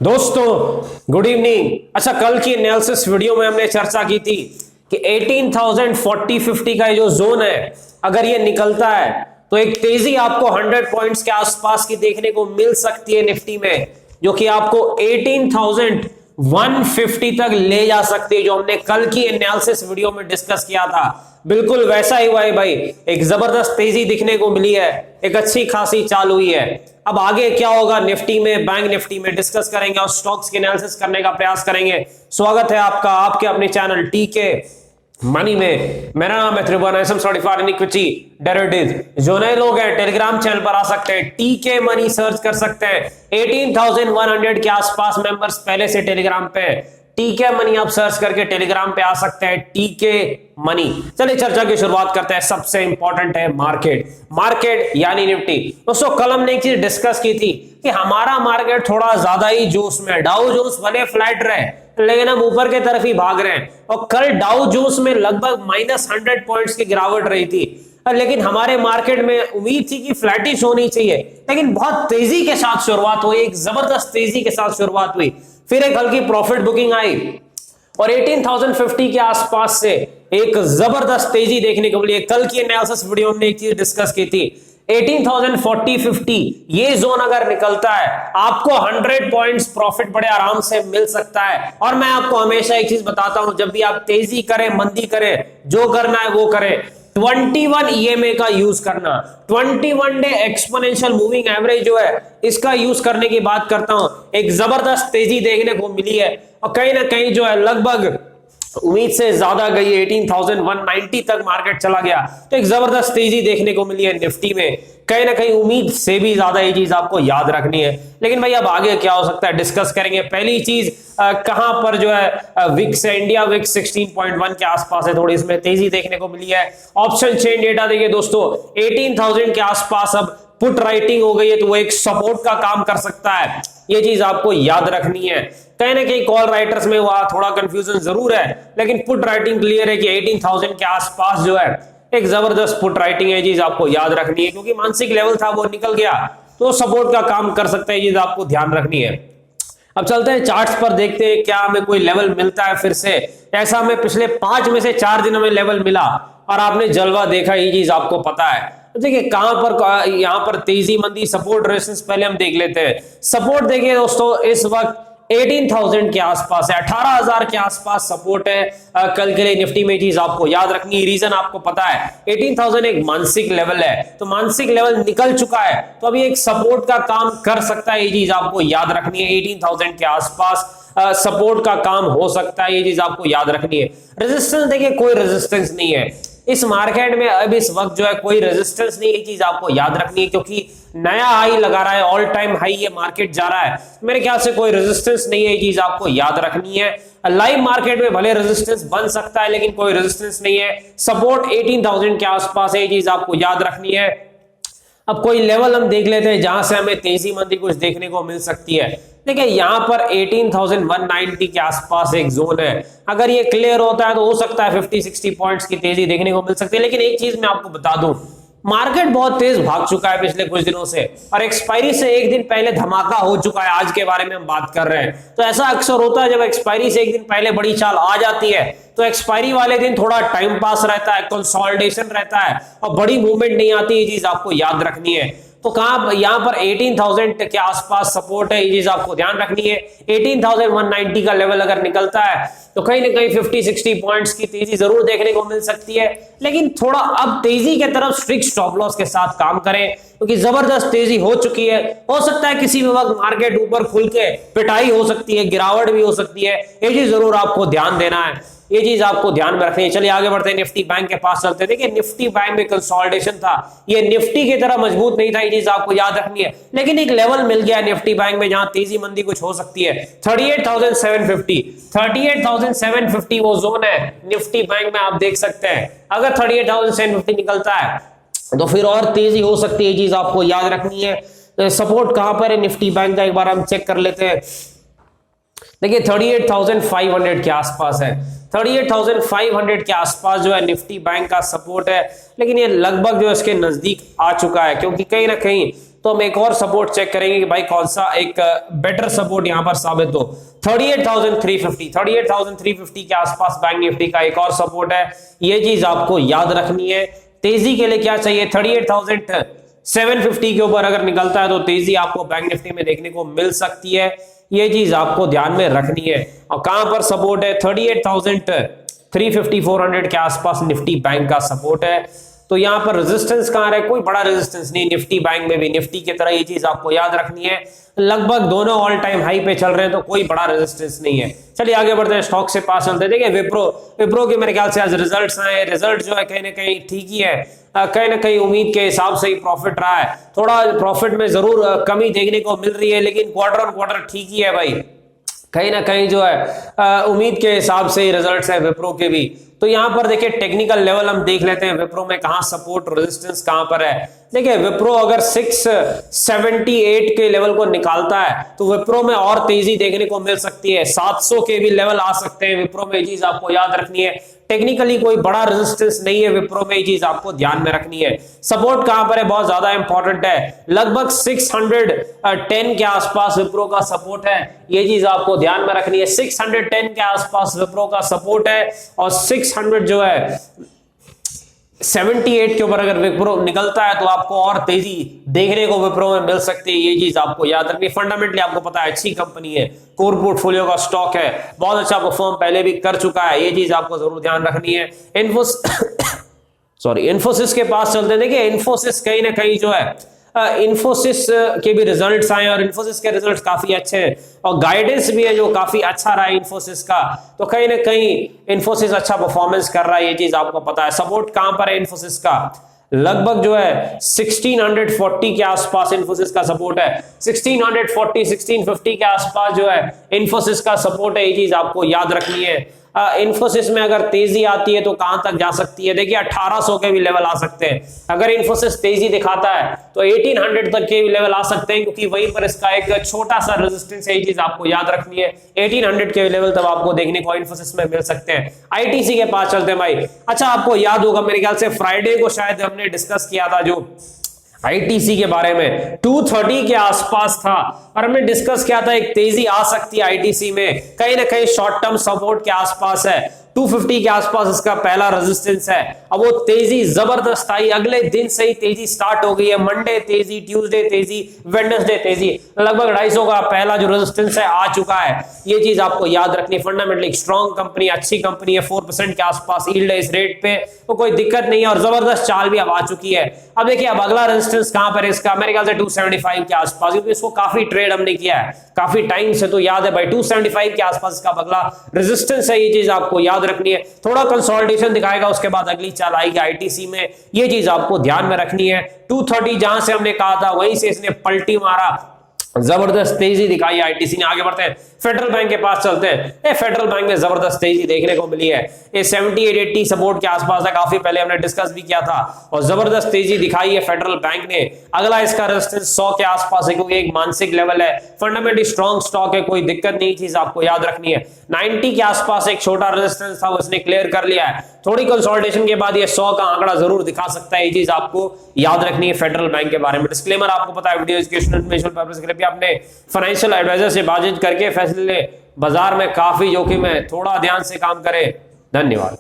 दोस्तों good evening. अच्छा, कल की एनालिसिस वीडियो में हमने चर्चा की थी कि 18,040-50 का जो जोन है, अगर ये निकलता है तो एक तेजी आपको 100 पॉइंट्स के आसपास की देखने को मिल सकती है निफ्टी में, जो कि आपको 18,150 तक ले जा सकती है, जो हमने कल की एनालिसिस वीडियो में डिस्कस किया था। बिल्कुल वैसा ही हुआ है भाई, एक जबरदस्त तेजी दिखने को मिली है, एक अच्छी खासी चाल हुई है। अब आगे क्या होगा निफ्टी में, बैंक निफ्टी में डिस्कस करेंगे और स्टॉक्स की एनालिसिस करने का प्रयास करेंगे। स्वागत है आपका आपके अपने चैनल टीके मनी में। मेरा नाम है Tribhuvan SM certified in equity derivatives. जो नए लोग हैं टेलीग्राम चैनल पर आ सकते हैं, टीके मनी सर्च कर सकते हैं। 18,100 के आसपास मेंबर्स पहले से टेलीग्राम पे, टीके मनी आप सर्च करके टेलीग्राम पे आ सकते हैं, टीके मनी। चलिए चर्चा की शुरुआत करते हैं। सबसे इंपॉर्टेंट है मार्केट यानी निफ्टी। दोस्तों कल हमने एक चीज डिस्कस की थी कि हमारा मार्केट थोड़ा ज्यादा ही जोश में, डाउ जोन्स भले फ्लैट रहे लेकिन हम ऊपर के तरफ ही भाग रहे हैं। और कल डाउ जोन्स में लगभग -100 पॉइंट्स की गिरावट रही थी, लेकिन हमारे मार्केट में उम्मीद थी कि फ्लैटिश होनी चाहिए, लेकिन बहुत तेजी के साथ शुरुआत हुई, एक जबरदस्त तेजी के साथ शुरुआत हुई। फिर एक हल्की प्रॉफिट बुकिंग आई और 18,050 के आसपास से एक जबरदस्त तेजी देखने को मिली। कल की एनालिसिस वीडियो में हमने एक चीज डिस्कस की थी, 18,040-50 ये जोन अगर निकलता है आपको 100 पॉइंट्स प्रॉफिट बड़े आराम से मिल सकता है। और मैं आपको हमेशा एक चीज बताता हूं, जब भी आप तेजी करें मंदी करें, जो करना है वो करें, 21 EMA का यूज करना, 21 डे एक्सपोनेंशियल मूविंग एवरेज जो है इसका यूज करने की बात करता हूं। एक जबरदस्त तेजी देखने को मिली है और कहीं ना कहीं जो है लगभग उम्मीद से ज्यादा गई, 18,190 तक मार्केट चला गया, तो एक जबरदस्त तेजी देखने को मिली है निफ्टी में। कहीं ना कहीं उम्मीद से भी ज्यादा ये चीज आपको याद रखनी है। लेकिन भाई अब आगे क्या हो सकता है डिस्कस करेंगे। पहली चीज कहां पर जो है विक्स है, इंडिया विक्स 16.1 के आसपास है, थोड़ी इसमें तेजी देखने को मिली है। ऑप्शन चेन डेटा देखिए दोस्तों, 18,000 के आसपास अब पुट राइटिंग हो गई है, तो वो एक सपोर्ट का काम कर सकता है, ये चीज आपको याद रखनी है। कहीं ना कहीं कॉल राइटर्स में वहां थोड़ा कंफ्यूजन जरूर है, लेकिन पुट राइटिंग क्लियर है कि 18,000 के आसपास जो है एक जबरदस्त पुट राइटिंग है, ये चीज आपको याद रखनी है, क्योंकि मानसिक लेवल था वो निकल गया तो सपोर्ट का काम कर सकता है, ये चीज आपको ध्यान रखनी है। अब चलते हैं चार्ट्स पर, देखते हैं क्या हमें कोई लेवल मिलता है फिर से। ऐसा हमें पिछले 5 में से 4 दिनों में लेवल मिला और आपने जलवा देखा, ये चीज आपको पता है। देखिए कहां पर यहां पर तेजी मंदी, सपोर्ट रेजिस्टेंस पहले हम देख लेते हैं। सपोर्ट देखिए दोस्तों इस वक्त 18,000 के आसपास है, 18,000 के आसपास सपोर्ट है। कल के लिए निफ्टी में चीज आपको याद रखनी है, रीजन आपको पता है, 18,000 एक मानसिक लेवल है, तो मानसिक लेवल निकल चुका है तो अभी एक सपोर्ट का काम कर सकता है, ये चीज आपको याद रखनी है। 18,000 के आसपास सपोर्ट का काम हो सकता है, ये चीज आपको याद रखनी है। रेजिस्टेंस देखिए कोई रेजिस्टेंस नहीं है इस मार्केट में, अब इस वक्त जो है कोई रेजिस्टेंस नहीं है, ये चीज आपको याद रखनी है, क्योंकि नया हाई लगा रहा है, ऑल टाइम हाई ये मार्केट जा रहा है, मेरे ख्याल से कोई रेजिस्टेंस नहीं है, ये चीज आपको याद रखनी है। लाइव मार्केट में भले रेजिस्टेंस बन सकता है लेकिन कोई रेजिस्टेंस नहीं है। सपोर्ट 18,000 के आसपास है, ये चीज आपको याद रखनी है। अब कोई लेवल हम देख लेते हैं जहां से हमें तेजी मंदी कुछ देखने को मिल सकती है। देखिए यहां पर 18,190 के आसपास एक जोन है, अगर ये क्लियर होता है तो हो सकता है 50-60 पॉइंट्स की तेजी देखने को मिल सकती है। लेकिन एक चीज मैं आपको बता दूं, मार्केट बहुत तेज भाग चुका है पिछले कुछ दिनों से और एक्सपायरी से एक दिन पहले धमाका हो चुका है, आज के बारे में हम बात कर रहे हैं। तो ऐसा अक्सर होता है जब एक्सपायरी से एक दिन पहले बड़ी चाल आ जाती है तो एक्सपायरी वाले दिन थोड़ा टाइम पास रहता है, कंसोलिडेशन रहता है और बड़ी मूवमेंट नहीं आती, ये चीज आपको याद रखनी है। तो कहां यहां पर 18,000 के आसपास सपोर्ट है, ये चीज आपको ध्यान रखनी है। 18,190 का लेवल अगर निकलता है तो कहीं ना कहीं 50-60 पॉइंट्स की तेजी जरूर देखने को मिल सकती है, लेकिन थोड़ा अब तेजी के तरफ स्ट्रिक्ट स्टॉप लॉस के साथ काम करें, क्योंकि जबरदस्त तेजी हो चुकी है। हो सकता है किसी भी वक्त मार्केट ऊपर खुल के पिटाई हो सकती है, गिरावट भी हो सकती है, ये चीज जरूर आपको ध्यान देना है, ये चीज आपको ध्यान में रखनी है। चलिए आगे बढ़ते हैं, निफ्टी बैंक के पास चलते हैं। देखिए निफ्टी बैंक में कंसोलिडेशन था, ये निफ्टी की तरह मजबूत नहीं था, ये चीज आपको याद रखनी है, लेकिन एक लेवल मिल गया निफ्टी बैंक में जहां तेजी मंदी कुछ हो सकती है। 38,750 वो जोन है निफ्टी बैंक में, आप देख सकते हैं। अगर 38,750 निकलता है तो फिर और तेजी हो सकती है, ये चीज आपको याद रखनी है। तो सपोर्ट कहां पर है निफ्टी बैंक का, एक बार हम चेक कर लेते हैं। देखिए 38,500 के आसपास है, 38,500 के आसपास जो है निफ्टी बैंक का सपोर्ट है, लेकिन ये लगभग जो इसके नजदीक आ चुका है, क्योंकि कहीं ना कहीं तो हम एक और सपोर्ट चेक करेंगे कि भाई कौन सा एक बेटर सपोर्ट यहां पर साबित हो। 38,350 के आसपास बैंक निफ्टी का एक और सपोर्ट है, ये चीज आपको याद रखनी है। तेजी के लिए क्या चाहिए, 38,750 के ऊपर अगर निकलता है तो तेजी आपको बैंक निफ्टी में देखने को मिल सकती है, ये चीज आपको ध्यान में रखनी है। और कहां पर सपोर्ट है, 38,350 400 के आसपास निफ्टी बैंक का सपोर्ट है। तो यहां पर रेजिस्टेंस कहां है, कोई बड़ा रेजिस्टेंस नहीं निफ्टी बैंक में भी, निफ्टी की तरह ये चीज आपको याद रखनी है। लगभग दोनों ऑल टाइम हाई पे चल रहे हैं, तो कोई बड़ा रेजिस्टेंस नहीं है। चलिए आगे बढ़ते हैं, स्टॉक से पास चलते हैं। देखिए विप्रो के मेरे ख्याल से आज रिजल्ट्स आए, रिजल्ट जो है कहीं ना कहीं ठीक ही है, कहीं ना कहीं उम्मीद के हिसाब से ही प्रॉफिट रहा है। थोड़ा प्रॉफिट में जरूर कमी देखने को मिल रही है, लेकिन क्वार्टर ऑन क्वार्टर ठीक ही है भाई, कहीं ना कहीं जो है उम्मीद के हिसाब से ही रिजल्ट्स है विप्रो के भी। तो यहां पर देखिए टेक्निकल लेवल हम देख लेते हैं विप्रो में कहां सपोर्ट रेजिस्टेंस कहां पर है। देखिए विप्रो अगर 678 के लेवल को निकालता है तो विप्रो में और तेजी देखने को मिल सकती है, 700 के भी लेवल आ सकते हैं विप्रो में, ये चीज आपको याद रखनी है। टेक्निकली कोई बड़ा रेजिस्टेंस नहीं है विप्रो में, ये चीज आपको ध्यान में रखनी है। सपोर्ट कहां पर है, बहुत ज्यादा इंपॉर्टेंट है, लगभग 610 के आसपास विप्रो का सपोर्ट है, ये चीज आपको ध्यान में रखनी है। 610 के आसपास विप्रो का सपोर्ट है और 600 जो है 78 के ऊपर अगर विप्रो निकलता है तो आपको और तेजी देखने को विप्रो में मिल सकती है, ये चीज आपको याद रखनी है। फंडामेंटली आपको पता है अच्छी कंपनी है, कोर पोर्टफोलियो का स्टॉक है, बहुत अच्छा परफॉर्म पहले भी कर चुका है, ये चीज आपको जरूर ध्यान रखनी है। इन्फोसिस के पास चलते हैं। देखिए इन्फोसिस कहीं ना कहीं जो है इन्फोसिस के भी रिजल्ट्स आए और इन्फोसिस के रिजल्ट्स काफी अच्छे हैं और गाइडेंस भी है जो काफी अच्छा रहा है इन्फोसिस का, तो कहीं ना कहीं इन्फोसिस अच्छा परफॉर्मेंस कर रहा है, ये चीज आपको पता है। सपोर्ट कहां पर है इन्फोसिस का, लगभग जो है 1640 के आसपास इन्फोसिस का सपोर्ट है, 1640 1650 के आसपास जो है इन्फोसिस का सपोर्ट है, ये चीज आपको याद रखनी है। इन्फोसिस में अगर तेजी आती है तो कहां तक जा सकती है, देखिए 1800 के भी लेवल आ सकते हैं। अगर इन्फोसिस तेजी दिखाता है तो 1800 तक के भी लेवल आ सकते हैं, क्योंकि वहीं पर इसका एक छोटा सा रेजिस्टेंस है, ये चीज आपको याद रखनी है। 1800 के लेवल तब आपको देखने को इन्फोसिस में मिल सकते हैं। आईटीसी के पास चलते हैं भाई। अच्छा आपको याद होगा मेरे ख्याल से फ्राइडे को शायद हमने डिस्कस किया था जो आईटीसी के बारे में, 230 के आसपास था और हमने डिस्कस किया था एक तेजी आ सकती है आईटीसी में, कहीं ना कहीं शॉर्ट टर्म सपोर्ट के आसपास है, 250 के आसपास इसका पहला रेजिस्टेंस है। अब वो तेजी जबरदस्त आई, अगले दिन से ही तेजी स्टार्ट हो गई है, मंडे तेजी, ट्यूसडे तेजी, वेडनेसडे तेजी, लगभग 250 का पहला जो रेजिस्टेंस है आ चुका है, ये चीज आपको याद रखनी है। फंडामेंटली स्ट्रॉन्ग कंपनी, अच्छी कंपनी है, 4% के आसपास यील्ड है इस रेट पे, तो कोई दिक्कत नहीं है और जबरदस्त चाल भी अब आ चुकी है। अब देखिए अब अगला रेजिस्टेंस कहां पर है इसका, मेरे ख्याल से 275 के आसपास, क्योंकि इसको काफी ट्रेड हमने किया है काफी टाइम से, तो याद है भाई 275 के आसपास इसका अगला रेजिस्टेंस है, ये चीज आपको याद रखनी है। थोड़ा कंसोलिडेशन दिखाएगा उसके बाद अगली चाल आएगी आईटीसी में, ये चीज आपको ध्यान में रखनी है। 230 जहां से हमने कहा था वहीं से इसने पलटी मारा, जबरदस्त तेजी दिखाई आईटीसी ने। आगे बढ़ते हैं, फेडरल बैंक के पास चलते हैं। फेडरल बैंक में जबरदस्त तेजी देखने को मिली है, ये 78-80 सपोर्ट के आसपास है, काफी पहले हमने डिस्कस भी किया था और जबरदस्त तेजी दिखाई है फेडरल बैंक ने। अगला इसका रेजिस्टेंस 100 के आसपास है, क्योंकि एक मानसिक लेवल है, फंडामेंटली स्ट्रॉन्ग स्टॉक है, कोई दिक्कत नहीं, चीज आपको याद रखनी है। 90 के आसपास एक छोटा रेजिस्टेंस था, उसने क्लियर कर लिया है, थोड़ी कंसोलिडेशन के बाद ये 100 का आंकड़ा जरूर दिखा सकता है, ये चीज आपको याद रखनी है फेडरल बैंक के बारे में। डिस्क्लेमर आपको पता है, वीडियो एजुकेशनल इन्फॉर्मेशनल पर्पस के लिए अपने फाइनेंशियल एडवाइजर से बातचीत करके फैसले, बाजार में काफी जोखिम है, थोड़ा ध्यान से काम करें। धन्यवाद।